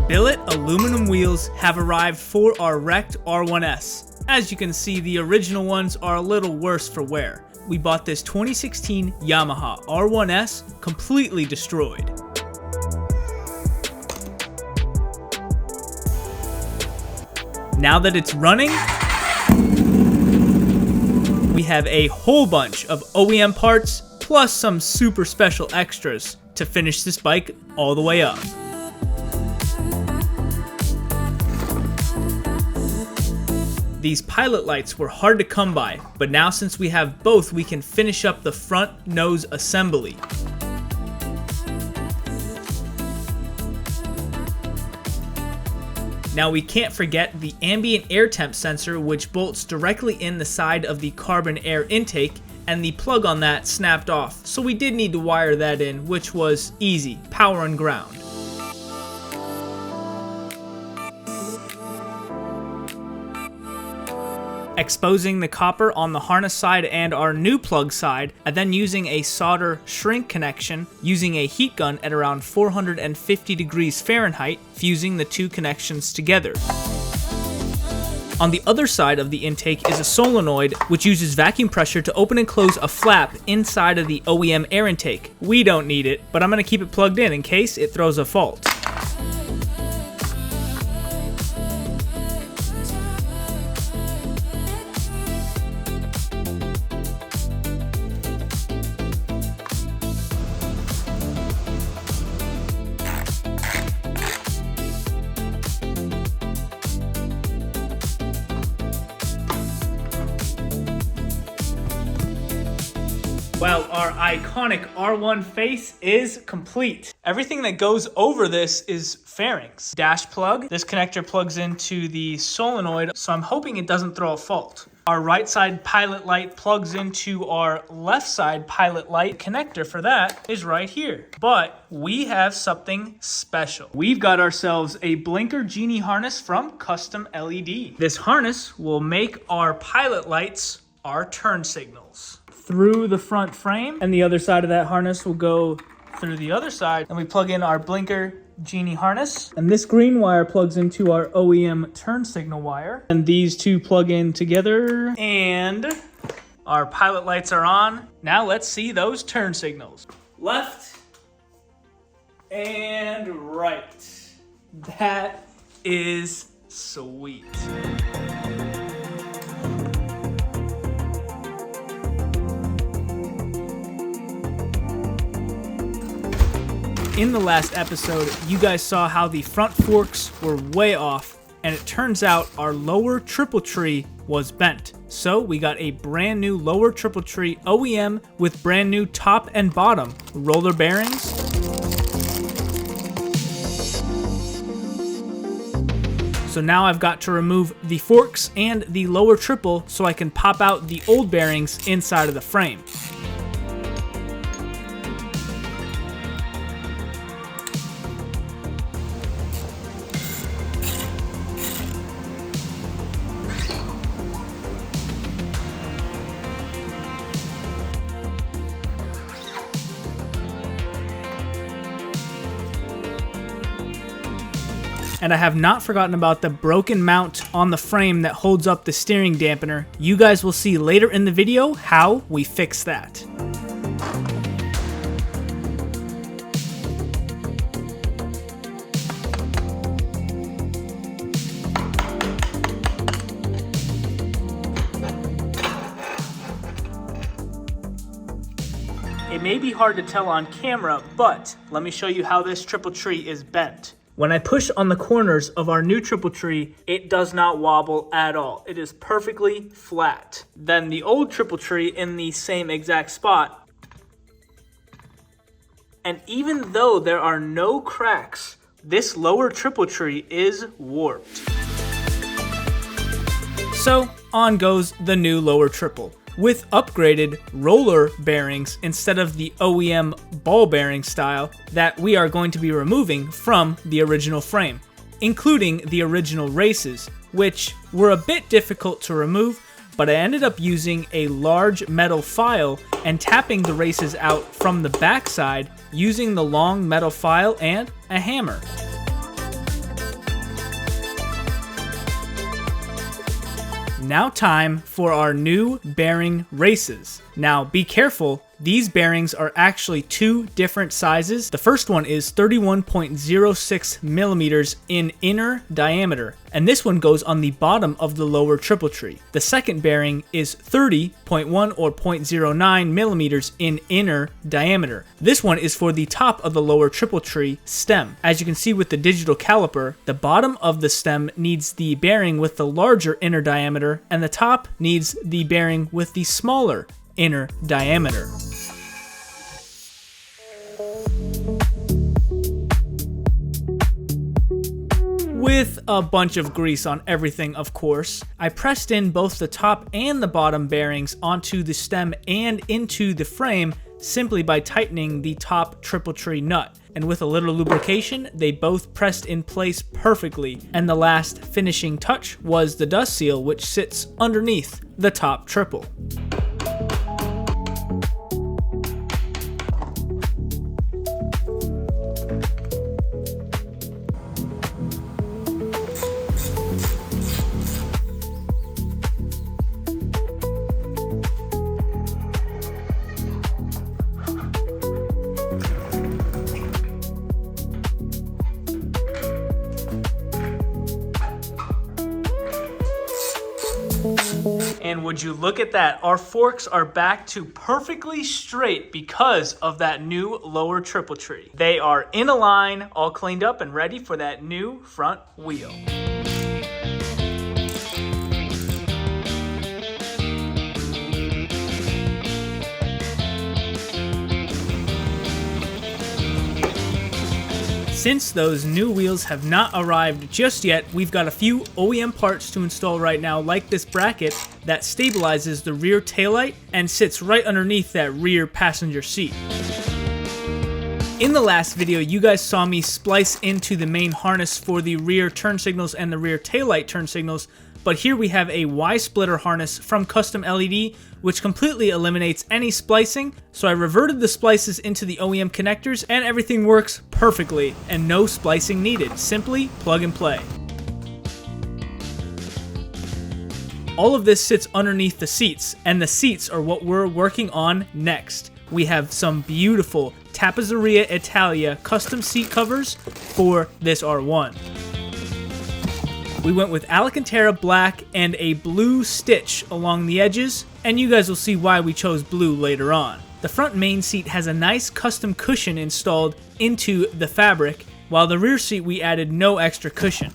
Billet aluminum wheels have arrived for our wrecked R1S. As you can see, the original ones are a little worse for wear. We bought this 2016 Yamaha R1S completely destroyed. Now that it's running, we have a whole bunch of OEM parts plus some super special extras to finish this bike all the way up. These pilot lights were hard to come by, but now since we have both, we can finish up the front nose assembly. Now we can't forget the ambient air temp sensor, which bolts directly in the side of the carbon air intake, and the plug on that snapped off, so we did need to wire that in, which was easy, power and ground. Exposing the copper on the harness side and our new plug side, and then using a solder shrink connection, using a heat gun at around 450 degrees Fahrenheit, fusing the two connections together. On the other side of the intake is a solenoid, which uses vacuum pressure to open and close a flap inside of the OEM air intake. We don't need it, but I'm going to keep it plugged in case it throws a fault. Well, our iconic R1 face is complete. Everything that goes over this is fairings. Dash plug. This connector plugs into the solenoid, so I'm hoping it doesn't throw a fault. Our right side pilot light plugs into our left side pilot light. Connector for that is right here. But we have something special. We've got ourselves a blinker Genie harness from Custom LED. This harness will make our pilot lights our turn signals through the front frame, and the other side of that harness will go through the other side. And we plug in our blinker Genie harness, and this green wire plugs into our OEM turn signal wire, and these two plug in together, and our pilot lights are on. Now let's see those turn signals. Left and right. That is sweet. In the last episode, you guys saw how the front forks were way off, and it turns out our lower triple tree was bent. So we got a brand new lower triple tree OEM with brand new top and bottom roller bearings. So now I've got to remove the forks and the lower triple so I can pop out the old bearings inside of the frame. And I have not forgotten about the broken mount on the frame that holds up the steering dampener. You guys will see later in the video how we fix that. It may be hard to tell on camera, but let me show you how this triple tree is bent. When I push on the corners of our new triple tree, it does not wobble at all. It is perfectly flat. Then the old triple tree in the same exact spot. And even though there are no cracks, this lower triple tree is warped. So on goes the new lower triple, with upgraded roller bearings instead of the OEM ball bearing style that we are going to be removing from the original frame, including the original races, which were a bit difficult to remove, but I ended up using a large metal file and tapping the races out from the backside using the long metal file and a hammer. Now time for our new bearing races. Now be careful, these bearings are actually two different sizes. The first one is 31.06 millimeters in inner diameter, and this one goes on the bottom of the lower triple tree. The second bearing is 30.1 or 0.09 millimeters in inner diameter. This one is for the top of the lower triple tree stem. As you can see with the digital caliper, the bottom of the stem needs the bearing with the larger inner diameter, and the top needs the bearing with the smaller inner diameter. With a bunch of grease on everything, of course, I pressed in both the top and the bottom bearings onto the stem and into the frame simply by tightening the top triple tree nut. And with a little lubrication, they both pressed in place perfectly. And the last finishing touch was the dust seal, which sits underneath the top triple. And would you look at that, our forks are back to perfectly straight because of that new lower triple tree. They are in a line, all cleaned up and ready for that new front wheel. Since those new wheels have not arrived just yet, we've got a few OEM parts to install right now, like this bracket that stabilizes the rear taillight and sits right underneath that rear passenger seat. In the last video, you guys saw me splice into the main harness for the rear turn signals and the rear taillight turn signals, but here we have a Y-splitter harness from Custom LED, which completely eliminates any splicing, so I reverted the splices into the OEM connectors and everything works perfectly, and no splicing needed, simply plug and play. All of this sits underneath the seats, and the seats are what we're working on next. We have some beautiful Tappezzeria custom seat covers for this R1. We went with Alcantara black and a blue stitch along the edges, and you guys will see why we chose blue later on. The front main seat has a nice custom cushion installed into the fabric, while the rear seat we added no extra cushion.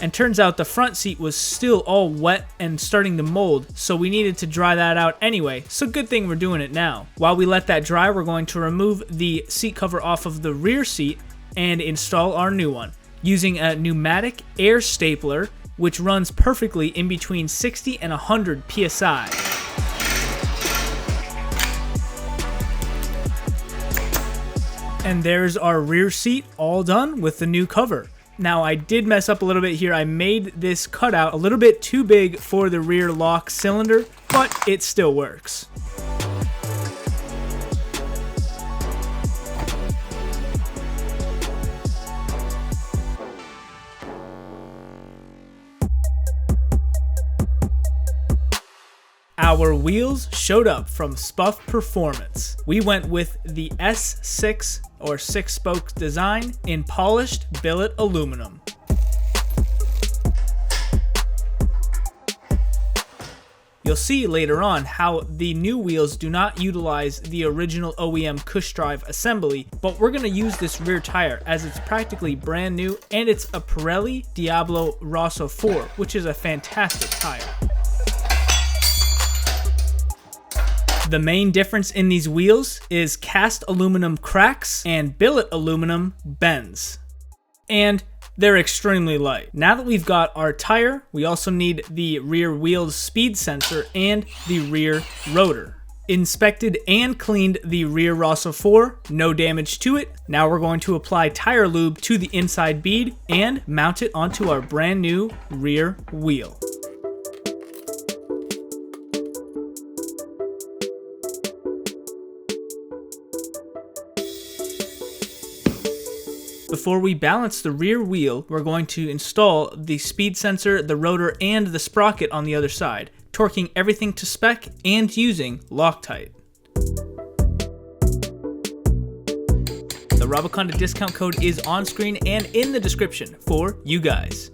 And turns out the front seat was still all wet and starting to mold, so we needed to dry that out anyway, so good thing we're doing it now. While we let that dry, we're going to remove the seat cover off of the rear seat and install our new one, using a pneumatic air stapler, which runs perfectly in between 60 and 100 psi. And there's our rear seat all done with the new cover. Now I did mess up a little bit here. I made this cutout a little bit too big for the rear lock cylinder, but it still works. Our wheels showed up from Spuff Performance. We went with the S6 or 6-spoke design in polished billet aluminum. You'll see later on how the new wheels do not utilize the original OEM cush drive assembly, but we're going to use this rear tire as it's practically brand new, and it's a Pirelli Diablo Rosso 4, which is a fantastic tire. The main difference in these wheels is cast aluminum cracks and billet aluminum bends. And they're extremely light. Now that we've got our tire, we also need the rear wheel's speed sensor and the rear rotor. Inspected and cleaned the rear Rosso 4, no damage to it. Now we're going to apply tire lube to the inside bead and mount it onto our brand new rear wheel. Before we balance the rear wheel, we're going to install the speed sensor, the rotor, and the sprocket on the other side, torquing everything to spec and using Loctite. The Rabaconda discount code is on screen and in the description for you guys.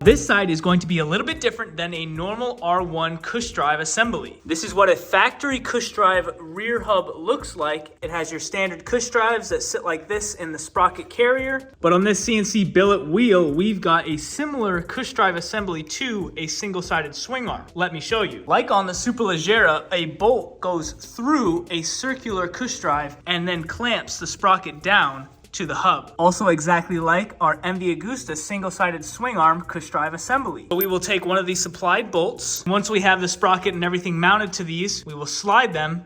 This side is going to be a little bit different than a normal R1 cush drive assembly. This is what a factory cush drive rear hub looks like. It has your standard cush drives that sit like this in the sprocket carrier. But on this CNC billet wheel, we've got a similar cush drive assembly to a single-sided swing arm. Let me show you. Like on the Superleggera, a bolt goes through a circular cush drive and then clamps the sprocket down to the hub. Also exactly like our MV Agusta single-sided swing arm cush drive assembly. So we will take one of these supplied bolts. Once we have the sprocket and everything mounted to these, we will slide them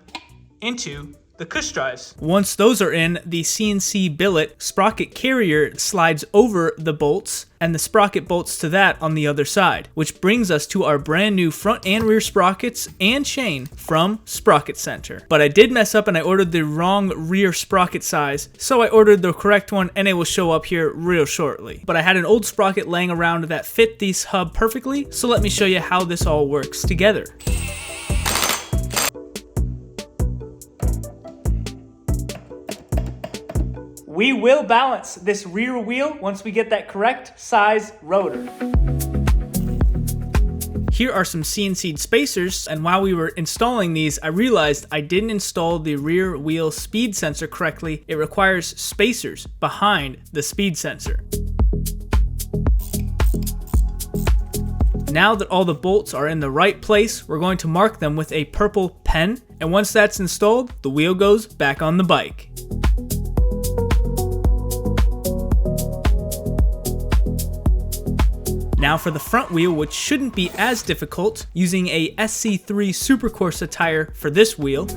into the cush drives. Once those are in, the CNC billet sprocket carrier slides over the bolts and the sprocket bolts to that on the other side, which brings us to our brand new front and rear sprockets and chain from Sprocket Center. But I did mess up and I ordered the wrong rear sprocket size, so I ordered the correct one and it will show up here real shortly. But I had an old sprocket laying around that fit this hub perfectly, so let me show you how this all works together. We will balance this rear wheel once we get that correct size rotor. Here are some CNC'd spacers, and while we were installing these, I realized I didn't install the rear wheel speed sensor correctly. It requires spacers behind the speed sensor. Now that all the bolts are in the right place, we're going to mark them with a purple pen, and once that's installed, the wheel goes back on the bike. Now for the front wheel, which shouldn't be as difficult, using a SC3 Supercorsa tire for this wheel.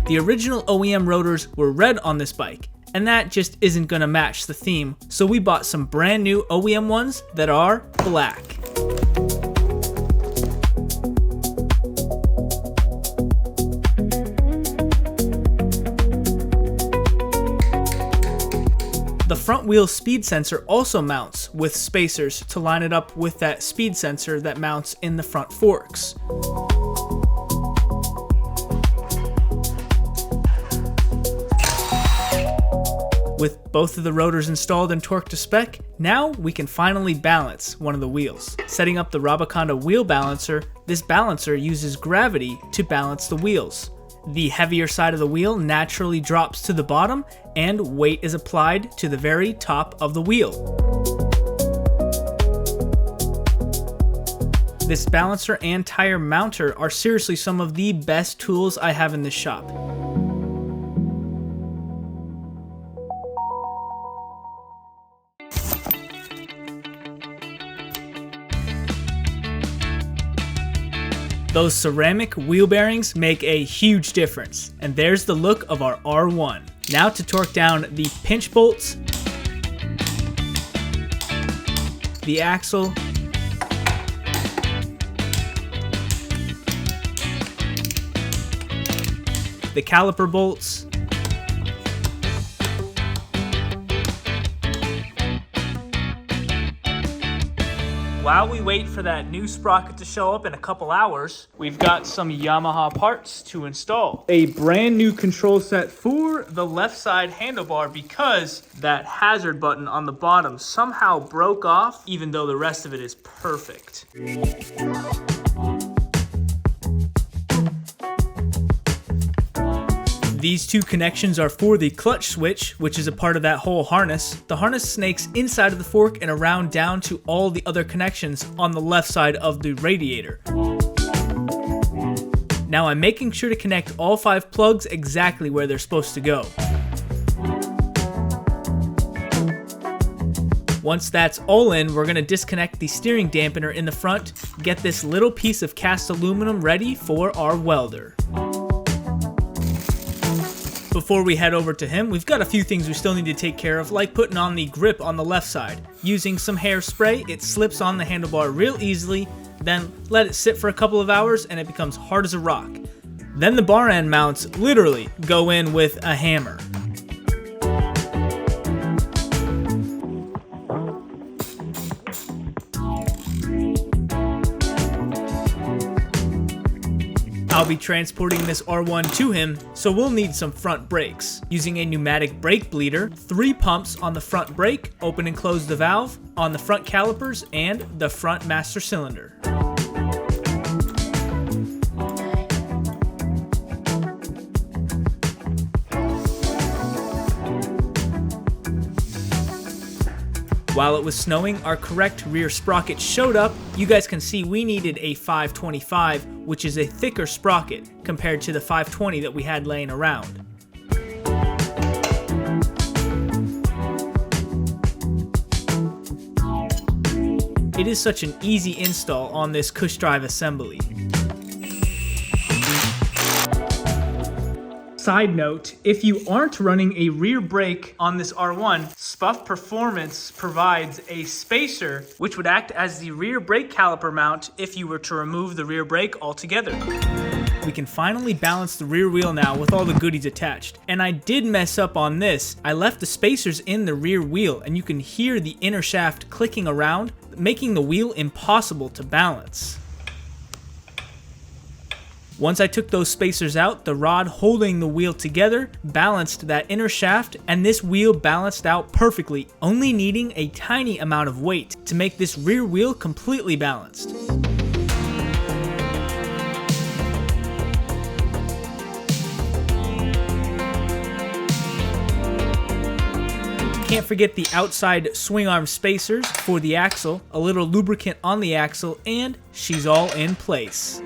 The original OEM rotors were red on this bike, and that just isn't gonna match the theme, so we bought some brand new OEM ones that are black. The front wheel speed sensor also mounts with spacers to line it up with that speed sensor that mounts in the front forks. With both of the rotors installed and torqued to spec, now we can finally balance one of the wheels. Setting up the Rabaconda wheel balancer, this balancer uses gravity to balance the wheels. The heavier side of the wheel naturally drops to the bottom, and weight is applied to the very top of the wheel. This balancer and tire mounter are seriously some of the best tools I have in this shop. Those ceramic wheel bearings make a huge difference, and there's the look of our R1. Now to torque down the pinch bolts, the axle, the caliper bolts, while we wait for that new sprocket to show up in a couple hours, we've got some Yamaha parts to install. A brand new control set for the left side handlebar because that hazard button on the bottom somehow broke off, even though the rest of it is perfect. These two connections are for the clutch switch, which is a part of that whole harness. The harness snakes inside of the fork and around down to all the other connections on the left side of the radiator. Now I'm making sure to connect all 5 plugs exactly where they're supposed to go. Once that's all in, we're going to disconnect the steering dampener in the front, get this little piece of cast aluminum ready for our welder. Before we head over to him, we've got a few things we still need to take care of, like putting on the grip on the left side. Using some hairspray, it slips on the handlebar real easily. Then let it sit for a couple of hours and it becomes hard as a rock. Then the bar end mounts literally go in with a hammer. I'll be transporting this R1 to him, so we'll need some front brakes. Using a pneumatic brake bleeder, 3 pumps on the front brake, open and close the valve, on the front calipers, and the front master cylinder. While it was snowing, our correct rear sprocket showed up. You guys can see we needed a 525, which is a thicker sprocket compared to the 520 that we had laying around. It is such an easy install on this cush drive assembly. Side note, if you aren't running a rear brake on this R1, Spuff Performance provides a spacer which would act as the rear brake caliper mount if you were to remove the rear brake altogether. We can finally balance the rear wheel now with all the goodies attached. And I did mess up on this. I left the spacers in the rear wheel and you can hear the inner shaft clicking around, making the wheel impossible to balance. Once I took those spacers out, the rod holding the wheel together balanced that inner shaft, and this wheel balanced out perfectly, only needing a tiny amount of weight to make this rear wheel completely balanced. Can't forget the outside swing arm spacers for the axle, a little lubricant on the axle, and she's all in place.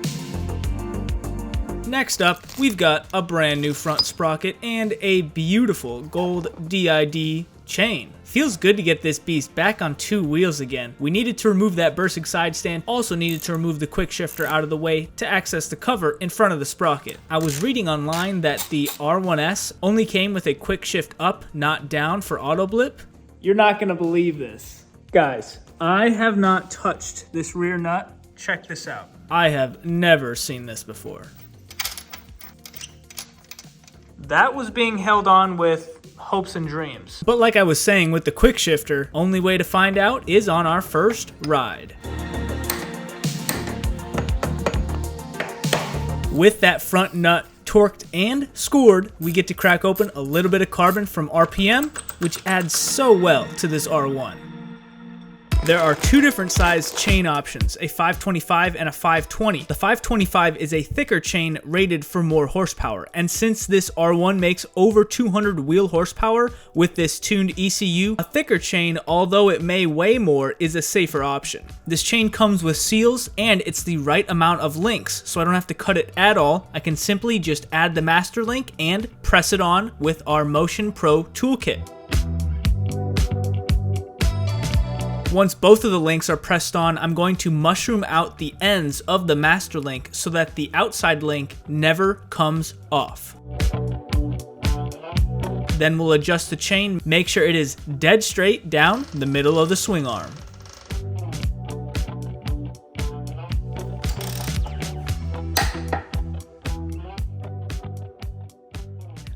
Next up, we've got a brand new front sprocket and a beautiful gold DID chain. Feels good to get this beast back on 2 wheels again. We needed to remove that bursting side stand, also needed to remove the quick shifter out of the way to access the cover in front of the sprocket. I was reading online that the R1S only came with a quick shift up, not down for auto blip. You're not gonna believe this. Guys, I have not touched this rear nut. Check this out. I have never seen this before. That was being held on with hopes and dreams. But like I was saying with the quick shifter, only way to find out is on our first ride. With that front nut torqued and scored, we get to crack open a little bit of carbon from RPM, which adds so well to this R1. There are 2 different size chain options, a 525 and a 520. The 525 is a thicker chain rated for more horsepower, and since this R1 makes over 200 wheel horsepower with this tuned ECU, a thicker chain, although it may weigh more, is a safer option. This chain comes with seals, and it's the right amount of links, so I don't have to cut it at all. I can simply just add the master link and press it on with our Motion Pro toolkit. Once both of the links are pressed on, I'm going to mushroom out the ends of the master link so that the outside link never comes off. Then we'll adjust the chain, make sure it is dead straight down the middle of the swing arm.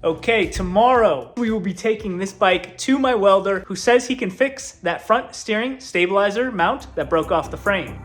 Okay, tomorrow we will be taking this bike to my welder who says he can fix that front steering stabilizer mount that broke off the frame.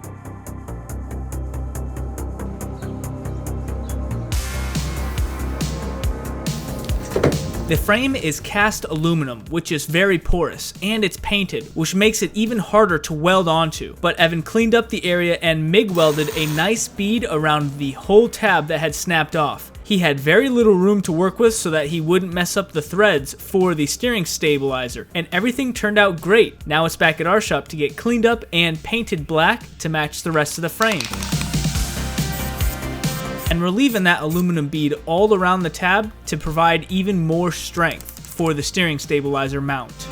The frame is cast aluminum, which is very porous, and it's painted, which makes it even harder to weld onto. But Evan cleaned up the area and MIG welded a nice bead around the whole tab that had snapped off. He had very little room to work with so that he wouldn't mess up the threads for the steering stabilizer, and everything turned out great. Now it's back at our shop to get cleaned up and painted black to match the rest of the frame. And we're leaving that aluminum bead all around the tab to provide even more strength for the steering stabilizer mount.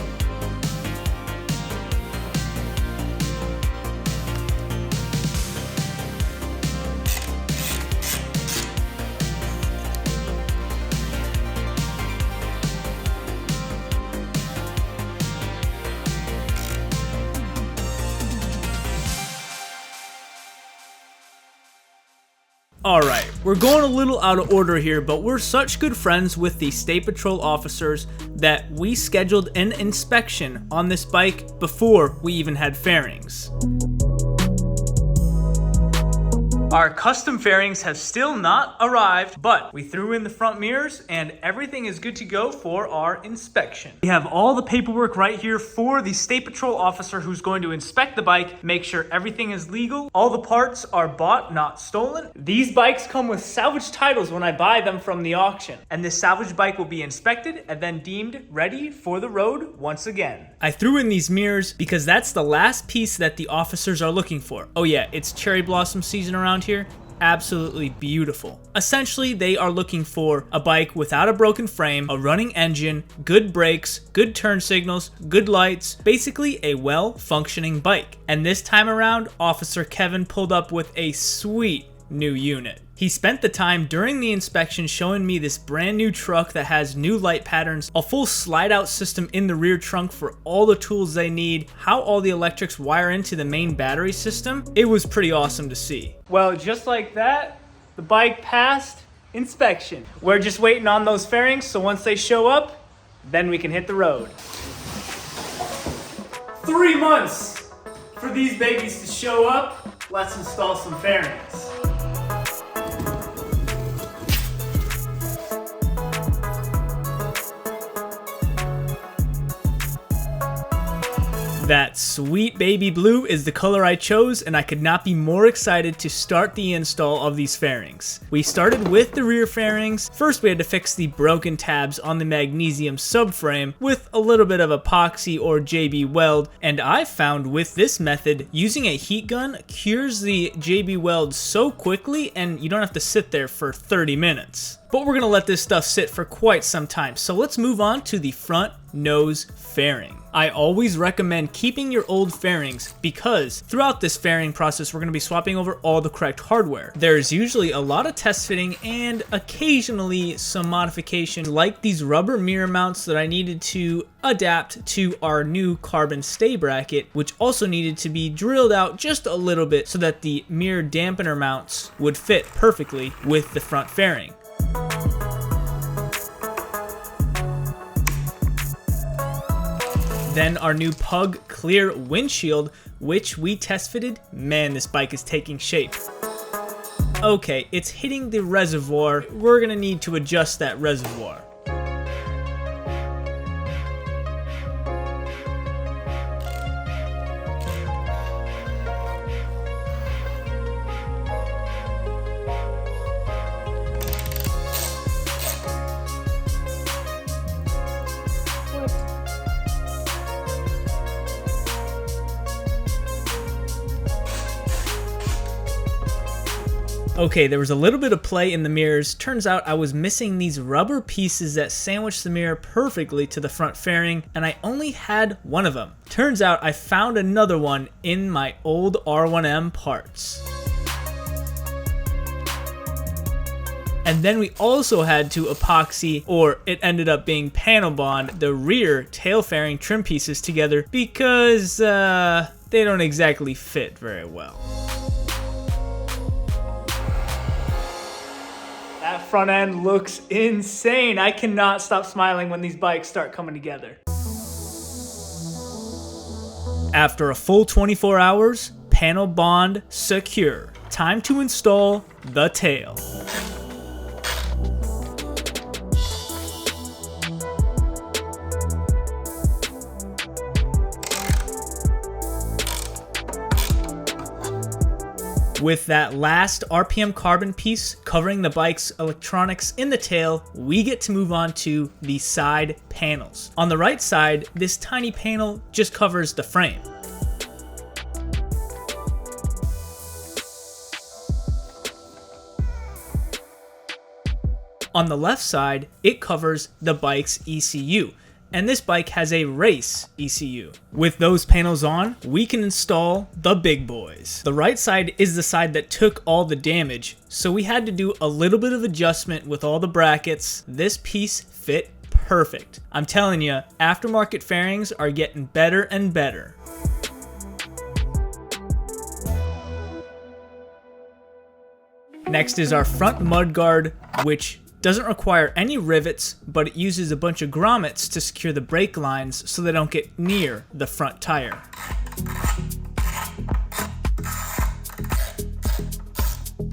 Alright, we're going a little out of order here, but we're such good friends with the State Patrol officers that we scheduled an inspection on this bike before we even had fairings. Our custom fairings have still not arrived, but we threw in the front mirrors and everything is good to go for our inspection. We have all the paperwork right here for the State Patrol officer who's going to inspect the bike, make sure everything is legal. All the parts are bought, not stolen. These bikes come with salvage titles when I buy them from the auction, and this salvage bike will be inspected and then deemed ready for the road once again. I threw in these mirrors because that's the last piece that the officers are looking for. Oh yeah, it's cherry blossom season around here. Absolutely beautiful. Essentially, they are looking for a bike without a broken frame, a running engine, good brakes, good turn signals, good lights, basically a well-functioning bike. And this time around, Officer Kevin pulled up with a sweet new unit. He spent the time during the inspection showing me this brand new truck that has new light patterns, a full slide out system in the rear trunk for all the tools they need, how all the electrics wire into the main battery system. It was pretty awesome to see. Well, just like that, the bike passed inspection. We're just waiting on those fairings, so once they show up, then we can hit the road. 3 months for these babies to show up. Let's install some fairings. That sweet baby blue is the color I chose, and I could not be more excited to start the install of these fairings. We started with the rear fairings. First, we had to fix the broken tabs on the magnesium subframe with a little bit of epoxy or JB weld, and I found with this method, using a heat gun cures the JB weld so quickly and you don't have to sit there for 30 minutes. But we're gonna let this stuff sit for quite some time, so let's move on to the front nose fairing. I always recommend keeping your old fairings because throughout this fairing process, we're gonna be swapping over all the correct hardware. There's usually a lot of test fitting and occasionally some modification, like these rubber mirror mounts that I needed to adapt to our new carbon stay bracket, which also needed to be drilled out just a little bit so that the mirror dampener mounts would fit perfectly with the front fairing. Then our new Pug clear windshield, which we test fitted. Man, this bike is taking shape. Okay, it's hitting the reservoir. We're gonna need to adjust that reservoir. Okay, there was a little bit of play in the mirrors. Turns out I was missing these rubber pieces that sandwich the mirror perfectly to the front fairing, and I only had one of them. Turns out I found another one in my old R1M parts. And then we also had to epoxy, or it ended up being panel bond, the rear tail fairing trim pieces together because they don't exactly fit very well. That front end looks insane. I cannot stop smiling when these bikes start coming together. After a full 24 hours, panel bond secure. Time to install the tail. With that last RPM carbon piece covering the bike's electronics in the tail, we get to move on to the side panels. On the right side, this tiny panel just covers the frame. On the left side, it covers the bike's ECU. And this bike has a race ECU. With those panels on, we can install the big boys. The right side is the side that took all the damage, so we had to do a little bit of adjustment with all the brackets. This piece fit perfect. I'm telling you, aftermarket fairings are getting better and better. Next is our front mudguard, which doesn't require any rivets, but it uses a bunch of grommets to secure the brake lines so they don't get near the front tire.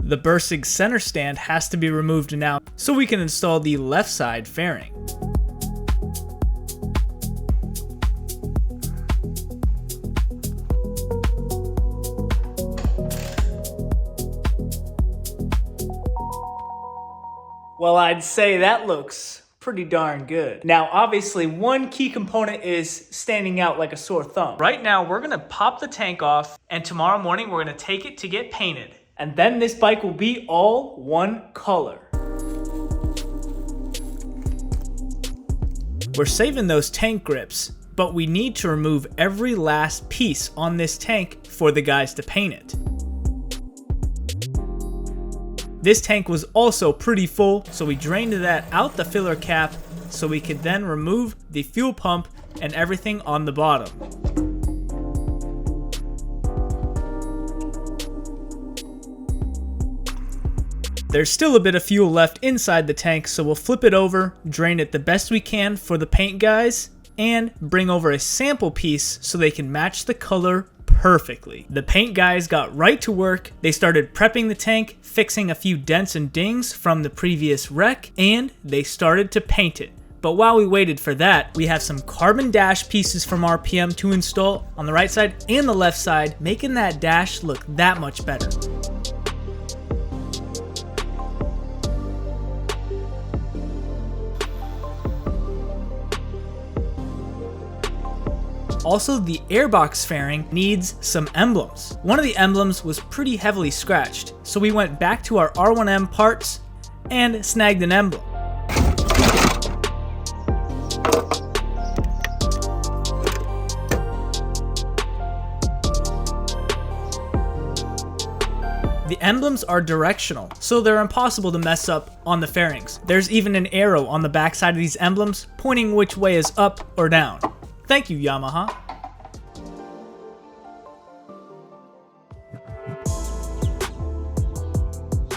The Bursig center stand has to be removed now so we can install the left side fairing. Well, I'd say that looks pretty darn good. Now, obviously, one key component is standing out like a sore thumb. Right now, we're gonna pop the tank off, and tomorrow morning, we're gonna take it to get painted. And then this bike will be all one color. We're saving those tank grips, but we need to remove every last piece on this tank for the guys to paint it. This tank was also pretty full, so we drained that out the filler cap so we could then remove the fuel pump and everything on the bottom. There's still a bit of fuel left inside the tank, so we'll flip it over, drain it the best we can for the paint guys, and bring over a sample piece so they can match the color perfectly. The paint guys got right to work. They started prepping the tank, fixing a few dents and dings from the previous wreck, and they started to paint it. But while we waited for that, we have some carbon dash pieces from RPM to install on the right side and the left side, making that dash look that much better. Also, the airbox fairing needs some emblems. One of the emblems was pretty heavily scratched, so we went back to our R1M parts and snagged an emblem. The emblems are directional, so they're impossible to mess up on the fairings. There's even an arrow on the backside of these emblems pointing which way is up or down. Thank you, Yamaha.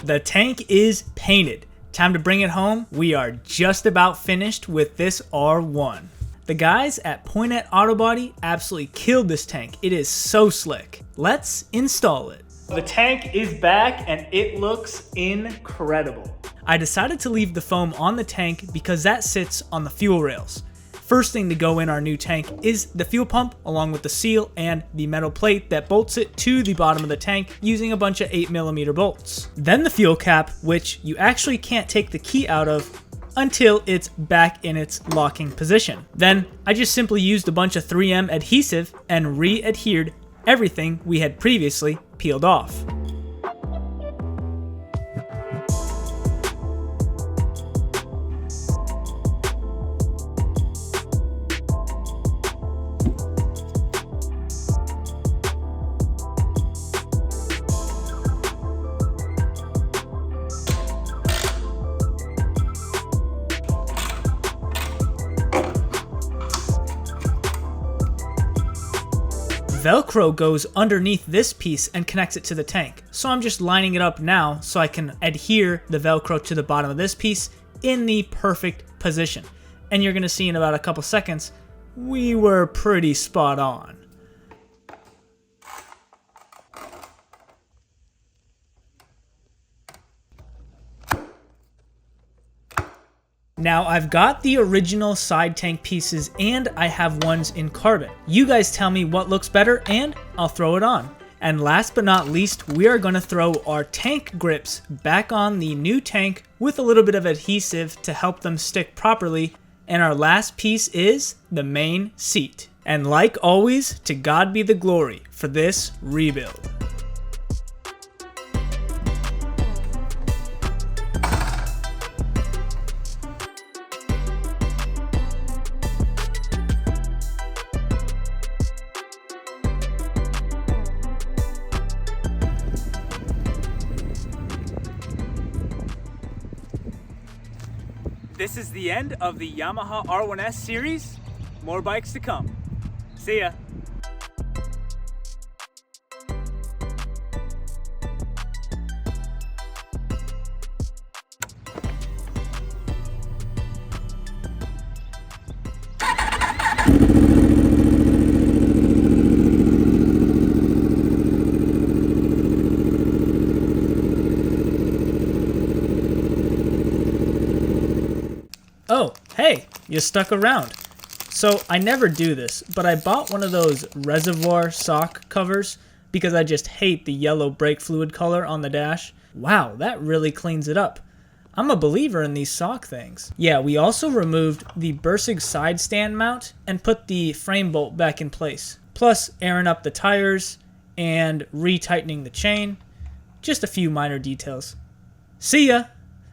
The tank is painted. Time to bring it home. We are just about finished with this R1. The guys at Pointet Auto Body absolutely killed this tank. It is so slick. Let's install it. The tank is back and it looks incredible. I decided to leave the foam on the tank because that sits on the fuel rails. First thing to go in our new tank is the fuel pump, along with the seal and the metal plate that bolts it to the bottom of the tank using a bunch of 8mm bolts. Then the fuel cap, which you actually can't take the key out of until it's back in its locking position. Then I just simply used a bunch of 3M adhesive and re-adhered everything we had previously peeled off. Velcro goes underneath this piece and connects it to the tank. So I'm just lining it up now so I can adhere the Velcro to the bottom of this piece in the perfect position. And you're gonna see in about a couple seconds, we were pretty spot on. Now I've got the original side tank pieces and I have ones in carbon. You guys tell me what looks better and I'll throw it on. And last but not least, we are gonna throw our tank grips back on the new tank with a little bit of adhesive to help them stick properly. And our last piece is the main seat. And like always, to God be the glory for this rebuild. This is the end of the Yamaha R1S series. More bikes to come. See ya. you stuck around. So I never do this, but I bought one of those reservoir sock covers because I just hate the yellow brake fluid color on the dash. Wow, that really cleans it up. I'm a believer in these sock things. Yeah, we also removed the Bursig side stand mount and put the frame bolt back in place. Plus airing up the tires and retightening the chain. Just a few minor details. See ya!